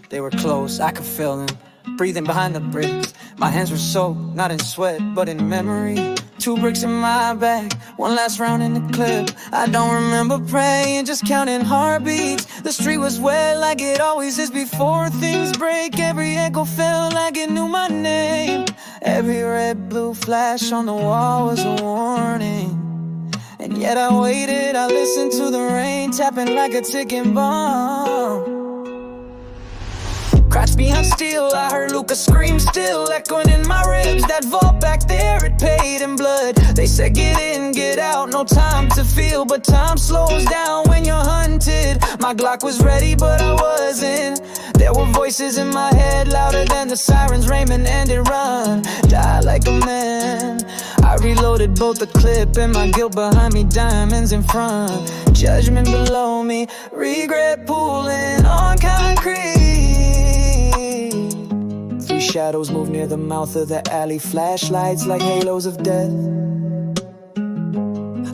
They were close, I could feel them breathing behind the bricks. My hands were soaked, not in sweat, but in memory. 2 bricks in my bag, 1 last round in the clip. I don't remember praying, just counting heartbeats. The street was wet like it always is before things break. Every echo felt like it knew my name. Every red, blue flash on the wall was a warning. And yet I waited, I listened to the rain tapping like a ticking bomb. Crouched behind steel, I heard Lucas scream still echoing in my ribs. That vault back there, it paid in blood. They said get in, get out, no time to feel. But time slows down when you're hunted. My Glock was ready, but I wasn't. There were voices in my head louder than the sirens. Raymond ended run, die like a man. I reloaded both the clip and my guilt behind me, diamonds in front, judgment below me, regret pulling on concrete. 3 shadows move near the mouth of the alley, flashlights like halos of death.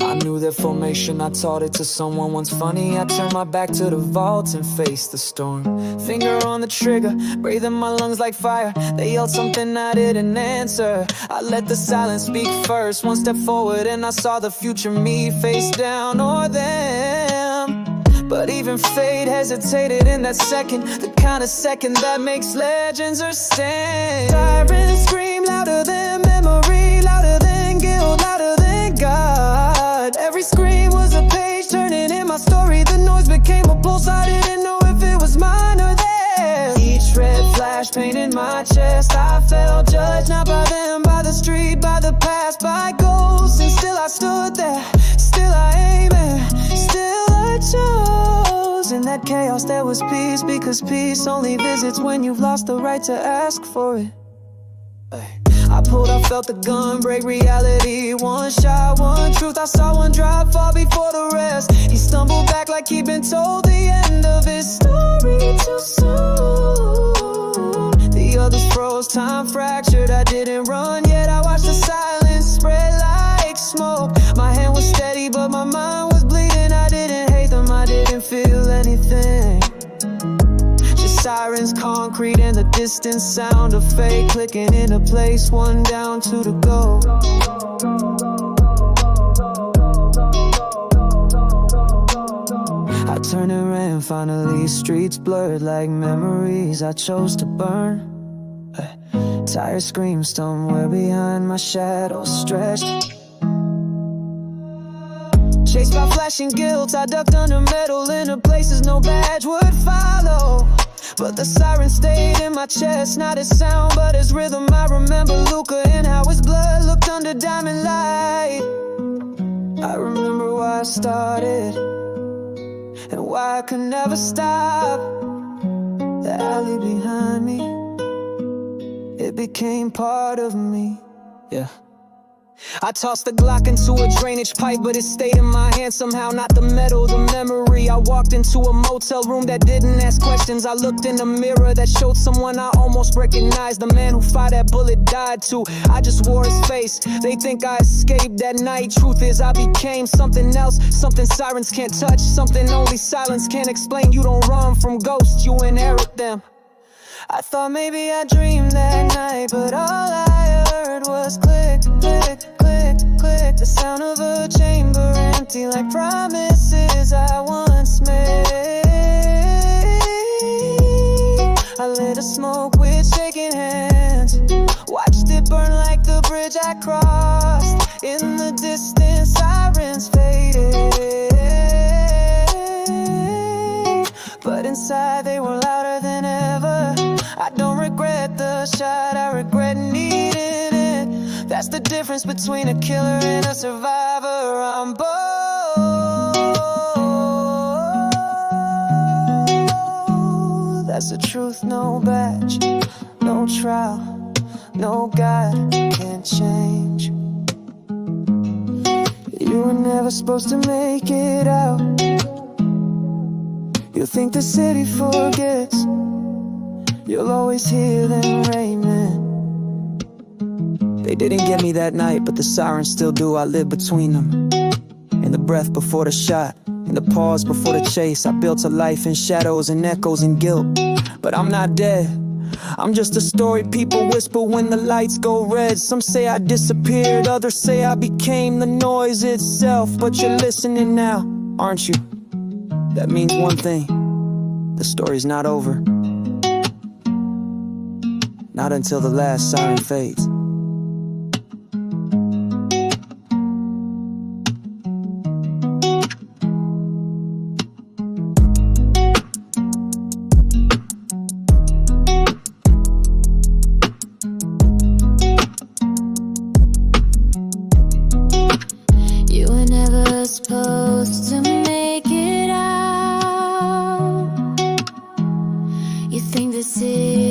I knew their formation, I taught it to someone once. Funny, I turned my back to the vault and faced the storm. Finger on the trigger, breathing my lungs like fire. They yelled something I didn't answer. I let the silence speak first. 1 step forward and I saw the future me, face down or them. But even fate hesitated in that second, the kind of second that makes legends or stand. Sirens scream louder than memory, louder than guilt, louder than God. Every scream was a page turning in my story. The noise became a pulse, I didn't know if it was mine or theirs. Each red flash painted my chest. I felt judged, not by them, by the street, by the past, by ghosts. And still I stood there, still I aiming, still I chose. In that chaos there was peace, because peace only visits when you've lost the right to ask for it. I pulled, I felt the gun break reality. 1 shot, 1 truth, I saw 1 drop fall before the rest. He stumbled back like he'd been told the end of his story too soon. The others froze, time fractured, I didn't run yet. I watched the silence spread like smoke. My hand was steady but my mind was bleeding. I didn't hate them, I didn't feel anything. Sirens, concrete, and the distant sound of fate clicking into place. 1 down, 2 to go. I turned and ran, finally streets blurred like memories I chose to burn. Tired screams somewhere behind my shadows stretched. Chased by flashing guilt, I ducked under metal into places no badge would follow. But the siren stayed in my chest, not his sound but his rhythm. I remember Luca and how his blood looked under diamond light. I remember why I started and why I could never stop. The alley behind me, it became part of me, yeah. I tossed the Glock into a drainage pipe, but it stayed in my hand somehow, not the metal, the memory. I walked into a motel room that didn't ask questions. I looked in the mirror that showed someone I almost recognized. The man who fired that bullet died too. I just wore his face. They think I escaped that night. Truth is I became something else, something sirens can't touch, something only silence can't explain. You don't run from ghosts, you inherit them. I thought maybe I dreamed that night, but all I heard was click, click, click, click. The sound of a chamber empty like promises I once made. I lit a smoke with shaking hands, watched it burn like the bridge I crossed. In the distance, sirens faded, but inside they were louder than ever. I don't regret the shot, I regret needing it. That's the difference between a killer and a survivor. I'm bold. That's the truth, no badge, no trial, no God can change. You were never supposed to make it out. You think the city forgets, you'll always hear them raining. They didn't get me that night, but the sirens still do. I live between them, in the breath before the shot, In the pause before the chase, I built a life in shadows and echoes and guilt. But I'm not dead, I'm just a story people whisper when the lights go red. Some say I disappeared, others say I became the noise itself. But you're listening now, aren't you? That means one thing, the story's not over. Not until the last siren fades. You were never supposed to make it out. You think this is